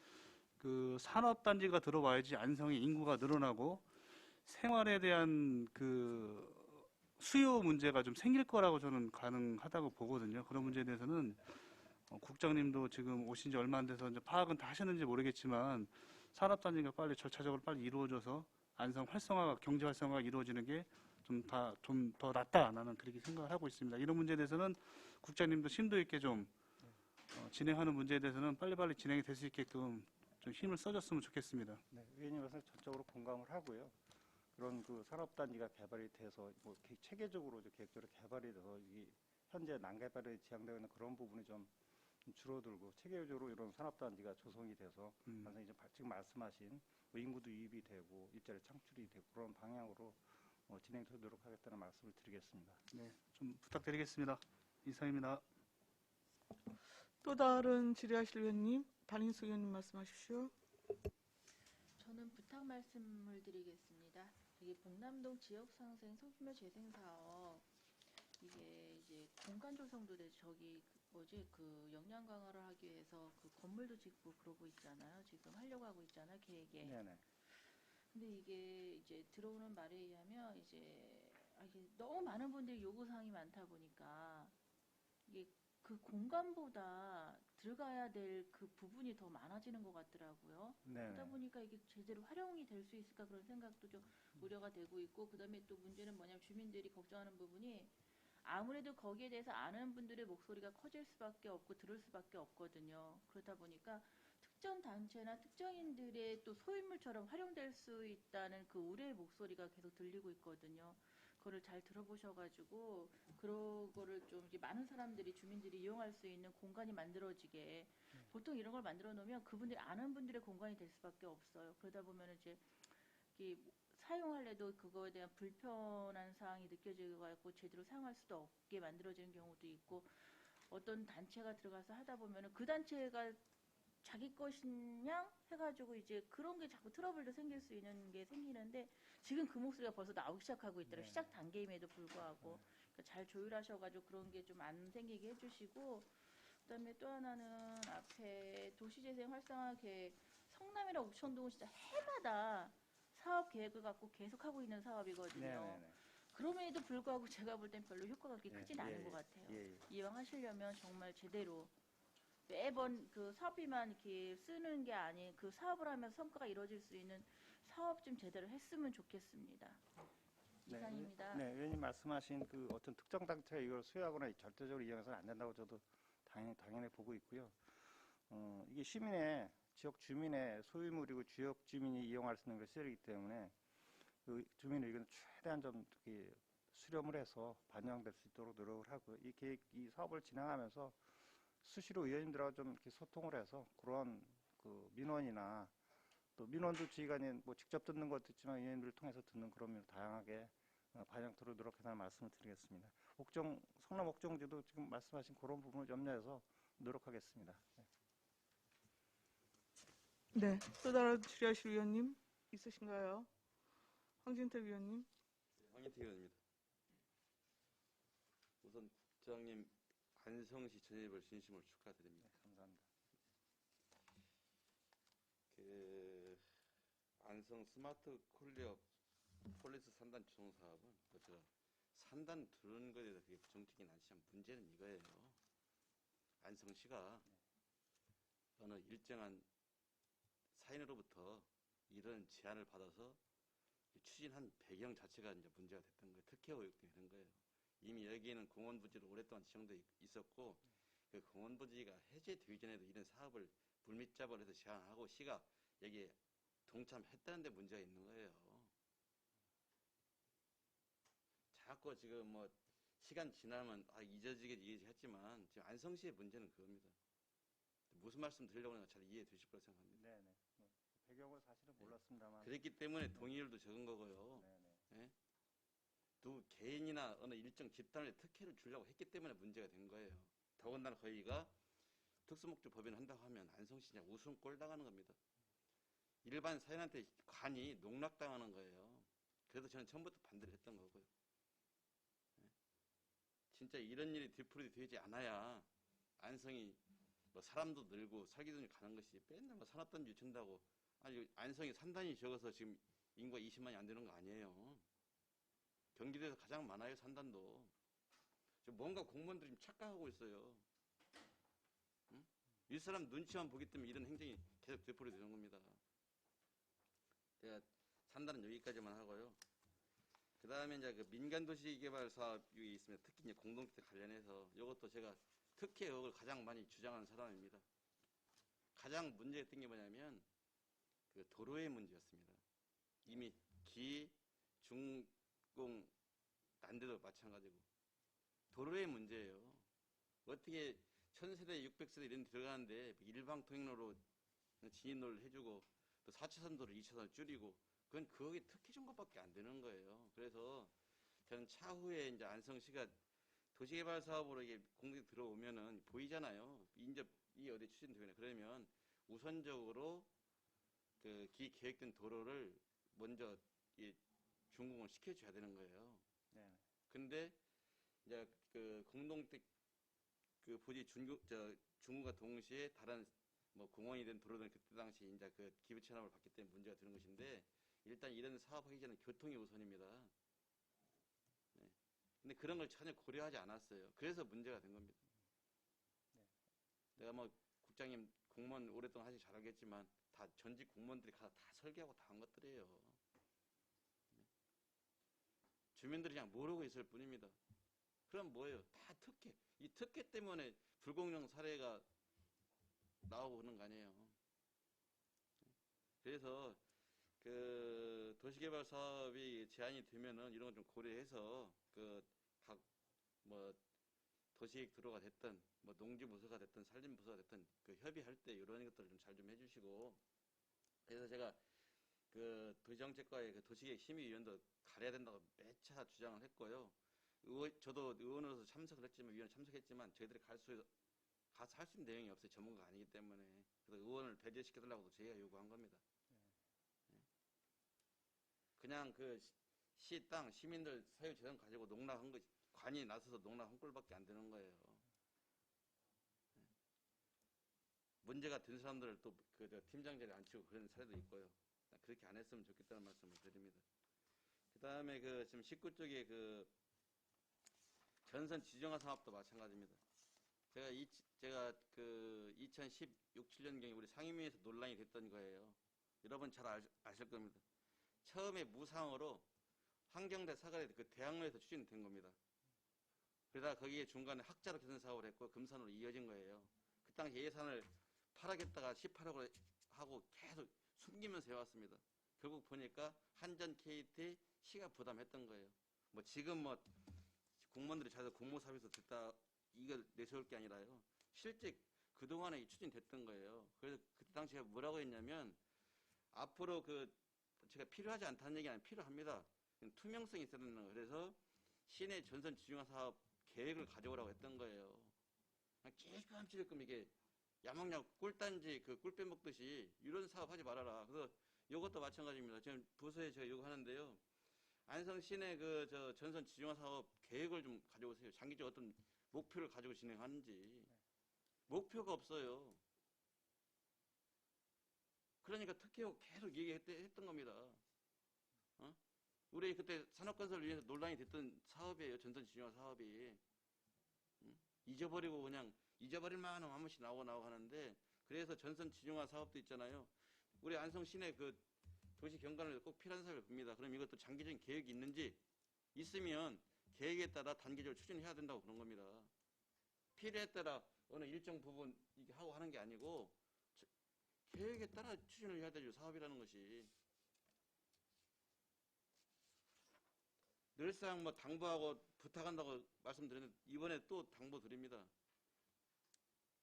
그 산업단지가 들어와야지 안성의 인구가 늘어나고 생활에 대한 그 수요 문제가 좀 생길 거라고 저는 가능하다고 보거든요. 그런 문제에 대해서는 국장님도 지금 오신 지 얼마 안 돼서 이제 파악은 다 하셨는지 모르겠지만 산업단지가 빨리 절차적으로 빨리 이루어져서 안성 활성화가 경제 활성화가 이루어지는 게 좀 더 낫다 나는 그렇게 생각을 하고 있습니다. 이런 문제에 대해서는 국장님도 심도 있게 좀 진행하는 문제에 대해서는 빨리빨리 진행이 될 수 있게끔 좀 힘을 써줬으면 좋겠습니다. 네, 의원님께서 전적으로 공감을 하고요. 그런 그 산업단지가 개발이 돼서 뭐 체계적으로 계획적으로 개발이 돼서 이 현재 난개발에 지향되어 있는 그런 부분이 좀 줄어들고 체계적으로 이런 산업단지가 조성이 돼서 완전히 지금 말씀하신 뭐 인구도 유입이 되고 일자리 창출이 되고 그런 방향으로 진행되도록 노력하겠다는 말씀을 드리겠습니다. 네, 좀 부탁드리겠습니다. 이상입니다. 또 다른 질의하실 의원님, 반인숙 의원님 말씀하십시오. 저는 부탁 말씀을 드리겠습니다. 여기 봉남동 지역상생 소규모 재생 사업 이게 이제 공간 조성도 돼 저기 그 역량 강화를 하기 위해서 그 건물도 짓고 그러고 있잖아요. 지금 하려고 하고 있잖아요. 계획에. 네네. 근데 이게 이제 들어오는 말에 의하면 이게 너무 많은 분들이 요구 사항이 많다 보니까 이게 그 공간보다 들어가야 될 그 부분이 더 많아지는 것 같더라고요. 그러다 네네. 보니까 이게 제대로 활용이 될 수 있을까 그런 생각도 좀 우려가 되고 있고, 그다음에 또 문제는 뭐냐면 주민들이 걱정하는 부분이 아무래도 거기에 대해서 아는 분들의 목소리가 커질 수밖에 없고 들을 수밖에 없거든요. 그러다 보니까 특정 단체나 특정인들의 또 소유물처럼 활용될 수 있다는 그 우려의 목소리가 계속 들리고 있거든요. 그거를 잘 들어보셔가지고 그런 거를 좀 이제 많은 사람들이 주민들이 이용할 수 있는 공간이 만들어지게, 보통 이런 걸 만들어 놓으면 그분들이 아는 분들의 공간이 될 수밖에 없어요. 그러다 보면 이제 이게 사용할래도 그거에 대한 불편한 사항이 느껴지고 제대로 사용할 수도 없게 만들어지는 경우도 있고, 어떤 단체가 들어가서 하다 보면은 그 단체가 자기 것이냐 해가지고 이제 그런 게 자꾸 트러블도 생길 수 있는 게 생기는데 지금 그 목소리가 벌써 나오기 시작하고 있더라고요. 네. 시작 단계임에도 불구하고 그러니까 잘 조율하셔가지고 그런 게 좀 안 생기게 해주시고 그다음에 또 하나는 앞에 도시재생 활성화 계획 성남이랑 우천동은 진짜 해마다 사업 계획을 갖고 계속 하고 있는 사업이거든요. 네네네. 그럼에도 불구하고 제가 볼 땐 별로 효과가 그렇게 예, 크진 예, 않은 예. 것 같아요. 예, 예. 이왕 하시려면 정말 제대로 매번 그 사업비만 이렇게 쓰는 게 아닌 그 사업을 하면서 성과가 이루어질 수 있는 사업 좀 제대로 했으면 좋겠습니다. 네, 이상입니다. 네, 의원님 말씀하신 그 어떤 특정 단체가 이걸 수여하거나 절대적으로 이용해서는 안 된다고 저도 당연히 보고 있고요. 이게 시민의 지역 주민의 소유물이고 지역 주민이 이용할 수 있는 것이기 때문에 그 주민의 의견을 최대한 좀 이렇게 수렴을 해서 반영될 수 있도록 노력을 하고 이 사업을 진행하면서 수시로 의원님들하고 좀 이렇게 소통을 해서 그런 그 민원이나 또 민원도 저희가 뭐 직접 듣는 것도 있지만 의원님들을 통해서 듣는 그런 면을 다양하게 반영토록 노력해서 말씀을 드리겠습니다. 성남 옥정지도 지금 말씀하신 그런 부분을 염려해서 노력하겠습니다. 네. 네, 또 다른 질의하실 의원님 있으신가요? 황진택 의원님. 황인태 의원입니다. 우선 국장님 안성시 전입을 진심으로 축하드립니다. 감사합니다. 그 안성 스마트 콜리업 폴리스 산단 조성 사업은 제가 산단 두는 것에 대해서 그게 부정적인 않지만 문제는 이거예요. 안성시가 어느 일정한 사인으로부터 이런 제안을 받아서 추진한 배경 자체가 이제 문제가 됐던 거예요. 특혜 의혹 등이 되는 거예요. 이미 여기에는 공원 부지로 오랫동안 지정돼 있었고 그 공원 부지가 해제되기 전에도 이런 사업을 불밑잡을 해서 제안하고 시가 여기에 동참했다는 데 문제가 있는 거예요. 자꾸 지금 뭐 시간 지나면 잊어지게 했지만 지금 안성시의 문제는 그겁니다. 무슨 말씀 드리려고 하는가 잘 이해해 주실 거라 생각합니다. 네네. 배경을 사실은 몰랐습니다만. 그랬기 때문에 동의율도 적은 거고요. 네네. 예? 또 개인이나 어느 일정 집단에 특혜를 주려고 했기 때문에 문제가 된 거예요. 더군다나 거기가 특수목적 법인을 한다고 하면 안성시 그냥 웃음 꼴 당하는 겁니다. 일반 사연한테 관이 농락당하는 거예요. 그래서 저는 처음부터 반대를 했던 거고요. 예? 진짜 이런 일이 뒤풀이 되지 않아야 안성이 뭐 사람도 늘고 살기 돈이 가는 것이 맨날 뭐 산업단지 유친다고 아니 안성이 산단이 적어서 지금 인구가 20만이 안 되는 거 아니에요. 경기도에서 가장 많아요, 산단도. 뭔가 공무원들이 좀 착각하고 있어요. 응? 윗사람 눈치만 보기 때문에 이런 행정이 계속 되풀이 되는 겁니다. 제가 산단은 여기까지만 하고요. 그 다음에 이제 그 민간도시개발 사업이 있습니다. 특히 이제 공동주택 관련해서 이것도 제가 특혜 의혹을 가장 많이 주장하는 사람입니다. 가장 문제였던 게 뭐냐면 그 도로의 문제였습니다. 이미 기, 중, 공 난데도 마찬가지고 도로의 문제예요. 어떻게 1000세대, 600세대 이런 데 들어가는데 일방통행로로 진입로를 해주고 또 4차선 도로 2차선을 줄이고 그건 그게 특혜 준 것밖에 안 되는 거예요. 그래서 저는 차후에 이제 안성시가 도시개발 사업으로 이게 공격이 들어오면은 보이잖아요. 이제 이 어디 추진되거나 그러면 우선적으로 그 계획된 도로를 먼저 준공을 시켜줘야 되는 거예요. 네. 근데 이제 그 공동택 그 부지 중구가 동시에 다른 뭐 공원이든 도로든 그때 당시 이제 그 기부 체납을 받기 때문에 문제가 되는 것인데 일단 이런 사업하기 전에 교통이 우선입니다. 네. 근데 그런 걸 전혀 고려하지 않았어요. 그래서 문제가 된 겁니다. 네. 내가 뭐 국장님 공무원 오랫동안 하시 잘 알겠지만 다 전직 공무원들이 가서 다 설계하고 다 한 것들이에요. 네. 주민들이 그냥 모르고 있을 뿐입니다. 그럼 뭐예요? 다 특혜. 이 특혜 때문에 불공정 사례가 나오고 그러는 거 아니에요. 그래서 그 도시개발 사업이 제한이 되면은 이런 걸 좀 고려해서 그 각 뭐 도시계획 도로가 됐든 뭐 농지부서가 됐든 산림부서가 됐든 그 협의할 때 이런 것들을 좀 잘 좀 해주시고 그래서 제가 그 도시정책과의 그 도시계획 심의위원도 가려야 된다고 매차 주장을 했고요. 저도 의원으로서 참석을 했지만, 위원 참석했지만, 저희들이 가서 할 수 있는 내용이 없어요. 전문가가 아니기 때문에. 그래서 의원을 배제시켜달라고 저희가 요구한 겁니다. 예. 그냥 그 시 땅, 시민들 사유재산 가지고 농락한 것, 관이 나서서 농락한 꼴밖에 안 되는 거예요. 예. 문제가 된 사람들을 또 팀장 자리에 앉히고 그런 사례도 있고요. 그렇게 안 했으면 좋겠다는 말씀을 드립니다. 그 다음에 지금 19쪽에 전선 지정화 사업도 마찬가지입니다. 제가 2016, 17년경에 우리 상임위에서 논란이 됐던 거예요. 여러분 잘 아실 겁니다. 처음에 무상으로 환경대 사거리 대학로에서 추진된 겁니다. 그러다 거기에 중간에 학자로 개선 사업을 했고 금산으로 이어진 거예요. 그 당시 예산을 8억에다가 18억을 하고 계속 숨기면서 해왔습니다. 결국 보니까 한전 KT 시가 부담했던 거예요. 뭐 지금 공무원들이 잘 공모사업에서 됐다 이걸 내세울 게 아니라요. 실제 그동안에 추진됐던 거예요. 그래서 그때 당시에 뭐라고 했냐면 앞으로 제가 필요하지 않다는 얘기 아니라 필요합니다. 투명성이 있어야 된다는 거예요. 그래서 시내 전선 지중화 사업 계획을 가져오라고 했던 거예요. 그냥 찔끔찔끔 이게 야먹냐고 꿀단지 꿀 빼먹듯이 이런 사업 하지 말아라. 그래서 이것도 마찬가지입니다. 지금 부서에 제가 요구하는데요. 안성 시내 전선 지중화 사업 계획을 좀 가져오세요. 장기적 어떤 목표를 가지고 진행하는지. 목표가 없어요. 그러니까 특혜고 계속 얘기했던 겁니다. 우리 그때 산업건설을 위해서 논란이 됐던 사업이에요. 전선 지중화 사업이. 잊어버리고 그냥 잊어버릴 만한 한 번씩 나오고 하는데 그래서 전선 지중화 사업도 있잖아요. 우리 안성 시내 도시 경관을 꼭 필요한 사업을 봅니다. 그럼 이것도 장기적인 계획이 있는지 있으면 계획에 따라 단계적으로 추진해야 된다고 그런 겁니다. 필요에 따라 어느 일정 부분 이게 하고 하는 게 아니고 계획에 따라 추진을 해야 되죠. 사업이라는 것이. 늘상 당부하고 부탁한다고 말씀드렸는데 이번에 또 당부드립니다.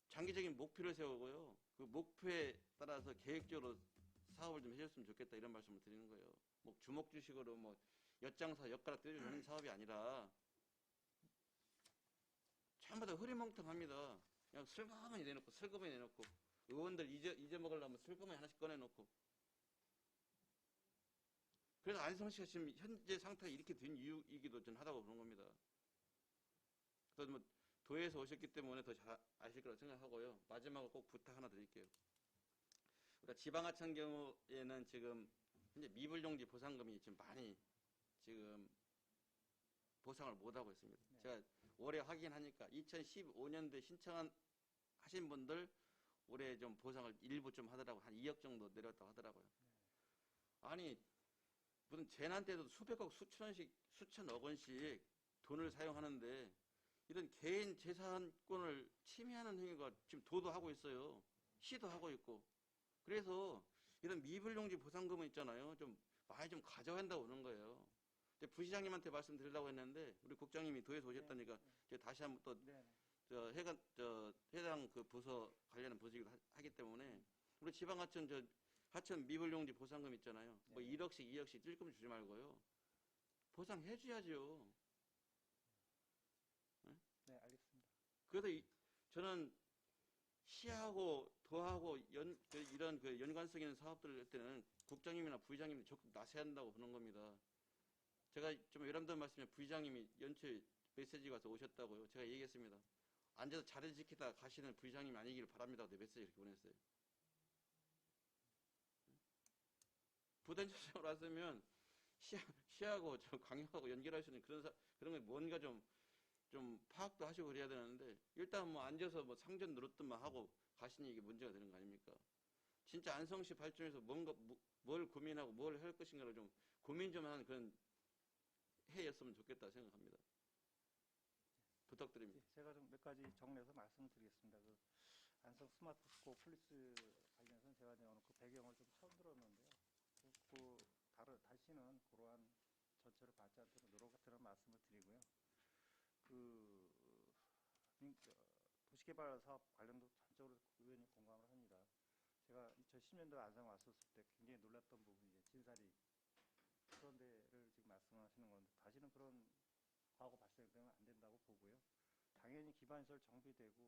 장기적인 목표를 세우고요. 그 목표에 따라서 계획적으로 사업을 좀 해줬으면 좋겠다 이런 말씀을 드리는 거예요. 주먹주식으로 엿장사 엿가락 떼주는 사업이 아니라 전부 다 흐리멍텅합니다. 그냥 슬그머니 내놓고 슬그머니 내놓고 의원들 잊어먹으려면 슬그머니 하나씩 꺼내놓고 그래서 안성시가 지금 현재 상태가 이렇게 된 이유이기도 전 하다고 그런 겁니다. 그래서 도에서 오셨기 때문에 더 잘 아실 거라고 생각하고요. 마지막으로 꼭 부탁 하나 드릴게요. 그러니까 지방 같은 경우에는 지금 현재 미불용지 보상금이 지금 많이 지금 보상을 못 하고 있습니다. 네. 제가 올해 확인하니까 2015년도에 신청하신 분들 올해 좀 보상을 일부 좀 하더라고요. 한 2억 정도 내렸다고 하더라고요. 아니 무슨 재난 때도 수백억 수천억 원씩 돈을 사용하는데 이런 개인 재산권을 침해하는 행위가 지금 도도 하고 있어요. 시도 하고 있고. 그래서 이런 미불용지 보상금은 있잖아요. 좀 많이 좀 가져야 한다고 그러는 거예요. 부시장님한테 말씀드리려고 했는데 우리 국장님이 도에서 오셨다니까 제가 다시 한번 또 해당 부서 관련한 부서이기도 하기 때문에 우리 지방하천 하천 미불용지 보상금 있잖아요. 1억씩 2억씩 찔끔 주지 말고요. 보상해 줘야죠. 네, 알겠습니다. 그래서 저는 시하고 도하고 이런 연관성 있는 사업들 할 때는 국장님이나 부의장님이 적극 나서야 한다고 보는 겁니다. 제가 좀 외람된 말씀에 부의장님이 연초에 메시지가 와서 오셨다고요. 제가 얘기했습니다. 앉아서 자리 지키다 가시는 부의장님이 아니기를 바랍니다. 내 메시지 이렇게 보냈어요. 부단체장으로 왔으면 시하고 광역하고 연결할 수 있는 그런 게 뭔가 좀 파악도 하시고 그래야 되는데 일단 앉아서 상전 노릇들만 하고 가시니 이게 문제가 되는 거 아닙니까? 진짜 안성시 발전에서 뭘 고민하고 뭘 할 것인가를 좀 고민 좀 하는 그런 해였으면 좋겠다 생각합니다. 부탁드립니다. 제가 좀 몇 가지 정리해서 말씀을 드리겠습니다. 안성 스마트스코 폴리스 관련해서는 제가 이제 오늘 배경을 좀 처음 들었는데요. 다시는 그러한 전체를 받지 않도록 노력하라는 말씀을 드리고요. 도시개발 사업 관련도 전적으로 의원님 공감을 합니다. 제가 2010년도에 안성 왔었을 때 굉장히 놀랐던 부분이 진사리 그런 데를 지금 말씀하시는 건데 다시는 그런 사고 발생되면 안 된다고 보고요. 당연히 기반시설 정비되고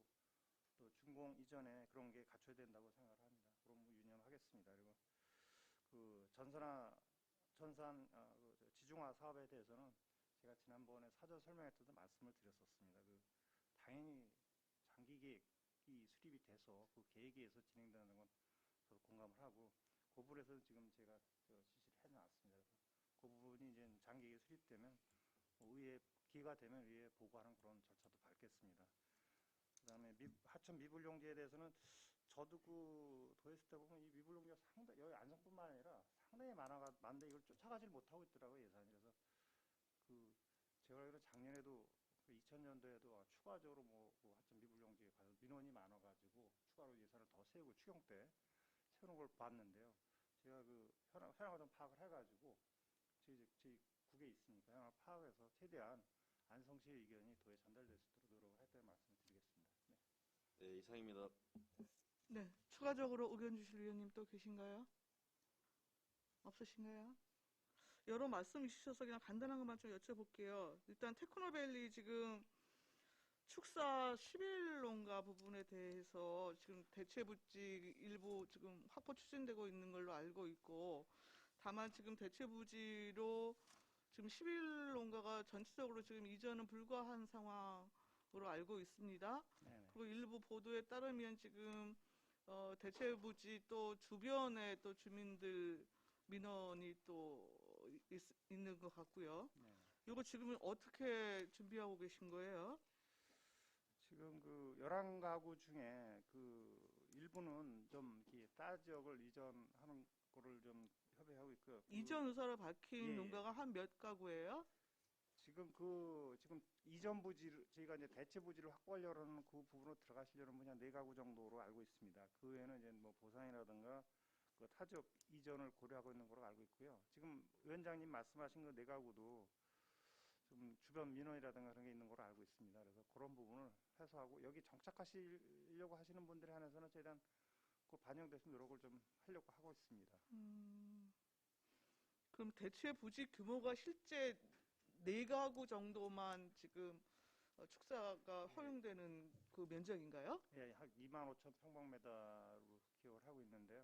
또 준공 이전에 그런 게 갖춰야 된다고 생각을 합니다. 그럼 유념하겠습니다. 그리고 그 지중화 사업에 대해서는 제가 지난번에 사전 설명회 때도 말씀을 드렸었습니다. 당연히 장기 계획이 수립이 돼서 그 계획에 의해서 진행되는 건 저도 공감을 하고 그 부분에서 지금 제가 지시를 해놨습니다. 그래서 그 부분이 이제 장기 계획이 수립되면 의회 기회가 되면 의회에 보고하는 그런 절차도 밟겠습니다. 그다음에 하천 미분용지에 대해서는 저도 그 도했을 때 보면 이 미분용지가 상당히 여기 안성뿐만 아니라 상당히 많은데 이걸 쫓아가질 못하고 있더라고요, 예산이. 그래서 제가 알기로 작년에도 2000년도에도 추가적으로 그 하천 미분용지에 가서 민원이 많아가지고 추가로 예산을 더 세우고 추경 때 세우는 걸 봤는데요. 제가 현황을 좀 파악을 해가지고 저희 국에 있으니까 현황을 파악해서 최대한 안성시의 의견이 도에 전달될 수 있도록 노력을 했다는 말씀을 드리겠습니다. 네. 네, 이상입니다. 네, 추가적으로 의견 주실 위원님 또 계신가요? 없으신가요? 여러 말씀 주셔서 그냥 간단한 것만 좀 여쭤볼게요. 일단 테크노밸리 지금 축사 11농가 부분에 대해서 지금 대체부지 일부 지금 확보 추진되고 있는 걸로 알고 있고, 다만 지금 대체부지로 지금 11농가가 전체적으로 지금 이전은 불가한 상황으로 알고 있습니다. 네네. 그리고 일부 보도에 따르면 지금 대체부지 또 주변에 또 주민들 민원이 또 있는 것 같고요. 네. 이거 지금 어떻게 준비하고 계신 거예요? 지금 11가구 중에 일부는 좀 이렇게 지역을 이전하는 거를 좀 협의하고 있고요. 이전 의사를 밝힌 예, 예. 농가가 한 몇 가구예요? 지금 이전 부지를 저희가 이제 대체 부지를 확보하려고 하는 그 부분으로 들어가시려는 분이 한 4가구 정도로 알고 있습니다. 그 외에는 이제 보상이라든가 타지역 이전을 고려하고 있는 걸로 알고 있고요. 지금 위원장님 말씀하신 그 4가구도 좀 주변 민원이라든가 그런 게 있는 걸로 알고 있습니다. 그래서 그런 부분을 해소하고 여기 정착하시려고 하시는 분들에 한해서는 최대한 반영될 수 있는 노력을 좀 하려고 하고 있습니다. 그럼 대체 부지 규모가 실제 4가구 정도만 지금 축사가 허용되는 그 면적인가요? 예, 한 25,000평방미터로 기억을 하고 있는데요.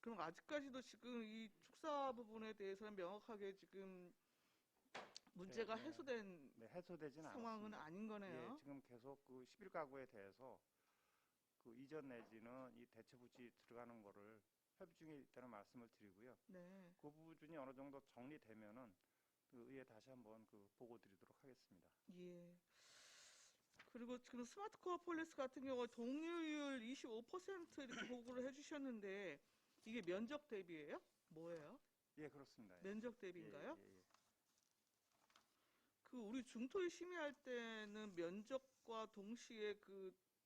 그럼 아직까지도 지금 이 축사 부분에 대해서는 명확하게 지금 문제가 네, 해소된 네, 해소되지는 상황은 않았습니다. 아닌 거네요. 예, 지금 계속 11가구에 대해서 이전 내지는 이 대체 부지 들어가는 거를 협의 중에 있다는 말씀을 드리고요. 네. 그 부분이 어느 정도 정리되면은 의회에 다시 한번 보고 드리도록 하겠습니다. 예. 그리고 지금 스마트코어 폴리스 같은 경우 동의율 25% 이렇게 보고를 해주셨는데 이게 면적 대비예요? 뭐예요? 예, 그렇습니다. 예. 면적 대비인가요? 예, 예, 예. 우리 중토에 심의할 때는 면적과 동시에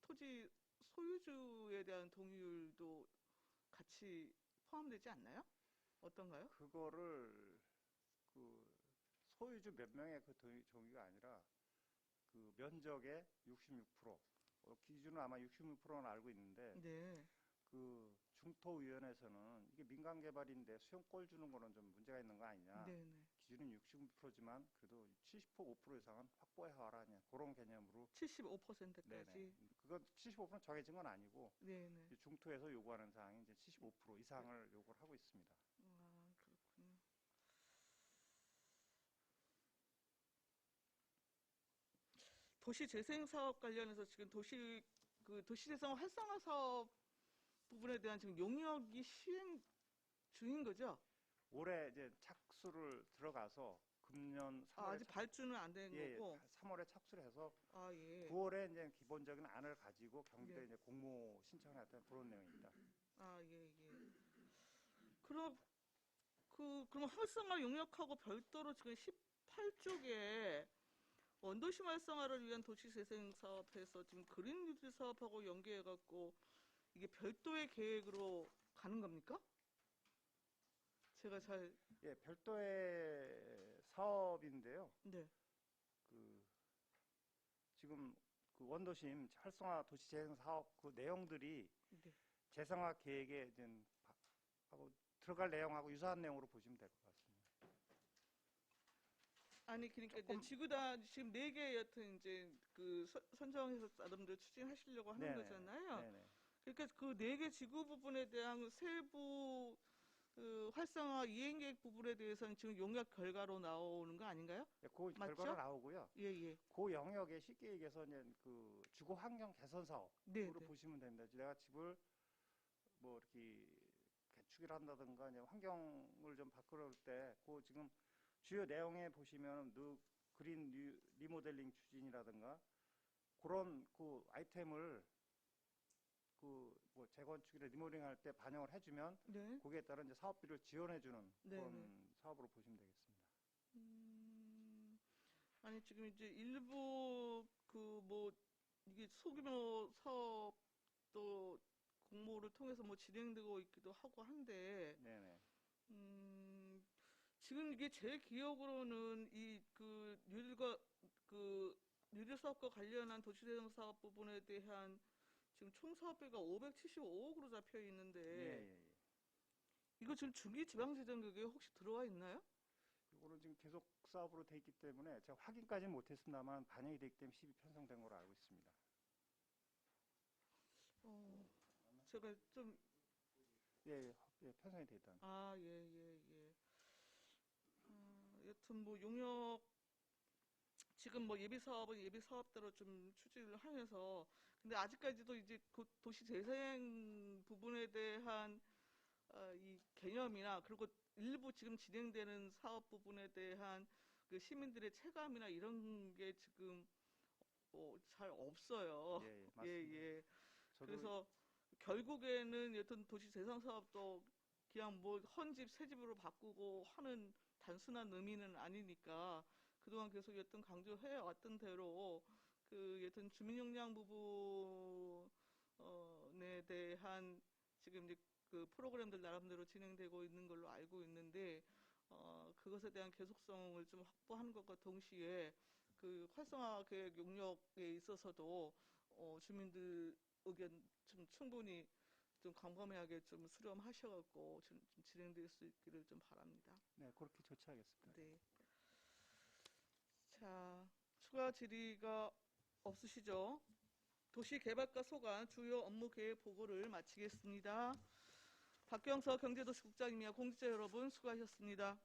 토지 소유주에 대한 동의율도 같이 포함되지 않나요? 어떤가요? 그거를 소유주 몇 명의 동의가 아니라 면적의 66%, 기준은 아마 66%는 알고 있는데 네. 중토위원회에서는 이게 민간 개발인데 수용권 주는 거는 좀 문제가 있는 거 아니냐. 네네. 기준은 66%지만 그래도 70% 5% 이상은 확보해 와라 그런 개념으로. 75%까지. 네네. 그건 75% 정해진 건 아니고 네네. 중토에서 요구하는 사항이 이제 75% 이상을 요구를 하고 있습니다. 아, 그렇군요. 도시재생 사업 관련해서 지금 도시재생 활성화 사업 부분에 대한 지금 용역이 시행 중인 거죠? 올해 이제 착수를 들어가서 금년 3월에 아직 발주는 안 된 거고. 3월에 착수를 해서 아, 예. 9월에 이제 기본적인 안을 가지고 경기도에 네. 이제 공모 신청을 했던 그런 내용입니다. 아, 예, 예. 그럼 활성화 용역하고 별도로 지금 18쪽에 원도시 활성화를 위한 도시재생 사업에서 지금 그린 뉴딜 사업하고 연계해갖고 이게 별도의 계획으로 가는 겁니까? 제가 잘. 예, 별도의 사업인데요. 네. 지금 원도심 활성화 도시재생 사업 내용들이 네. 재생화 계획에 하고 들어갈 내용하고 유사한 내용으로 보시면 될 것 같습니다. 아니 그러니까 이제 조금- 지구단 지금 4개 여튼 이제 그 선정해서 나름대로 추진하시려고 하는 네네. 거잖아요. 네네. 그러니까 그 4개 지구 부분에 대한 세부 그 활성화 이행 계획 부분에 대해서는 지금 용역 결과로 나오는 거 아닌가요? 네, 그 맞죠? 결과가 나오고요. 예, 예. 그 영역에 쉽게 얘기해서 이제 그 주거 환경 개선 사업으로 네, 네. 보시면 됩니다. 내가 집을 뭐 이렇게 개축을 한다든가 이제 환경을 좀 바꾸려 때 그 지금 주요 내용에 보시면 그린 리모델링 추진이라든가 그런 그 아이템을 그 뭐 재건축이나 리모델링 할 때 반영을 해주면 네. 거기에 따른 이제 사업비를 지원해주는 네, 그런 네. 사업으로 보시면 되겠습니다. 아니 지금 이제 일부 그 뭐 이게 소규모 사업도 공모를 통해서 뭐 진행되고 있기도 하고 한데 네네. 지금 이게 제 기억으로는 이 그 뉴딜 사업과 관련한 도시대형 사업 부분에 대한 지금 총 사업비가 575억으로 잡혀 예, 있는데 예, 예. 이거 지금 중기지방재정국에 혹시 들어와 있나요? 이거는 지금 계속 사업으로 돼 있기 때문에 제가 확인까지는 못했습니다만 반영이 되기 때문에 시비 편성된 걸로 알고 있습니다. 제가 좀 예, 예, 예, 편성이 돼 있다. 아, 예, 예, 예. 여튼 뭐 용역 지금 뭐 예비 사업은 예비 사업대로 좀 추진을 하면서 근데 아직까지도 이제 그 도시 재생 부분에 대한 이 개념이나 그리고 일부 지금 진행되는 사업 부분에 대한 그 시민들의 체감이나 이런 게 지금 잘 없어요. 예, 예, 예, 맞습니다. 예. 저도 그래서 결국에는 여튼 도시 재생 사업도 그냥 뭐 헌집 새집으로 바꾸고 하는 단순한 의미는 아니니까 그동안 계속 여튼 강조해 왔던 대로 그 여튼 주민 역량 부분에 대한 지금 이제 그 프로그램들 나름대로 진행되고 있는 걸로 알고 있는데 그것에 대한 계속성을 좀 확보하는 것과 동시에 그 활성화 계획 용역에 있어서도 주민들 의견 좀 충분히 좀 광범위하게 좀 수렴하셔갖고 좀 진행될 수 있기를 좀 바랍니다. 네, 그렇게 조치하겠습니다. 네. 자, 추가 질의가 없으시죠? 도시개발과 소관 주요 업무 계획 보고를 마치겠습니다. 박경서 경제도시국장님이야 공직자 여러분 수고하셨습니다.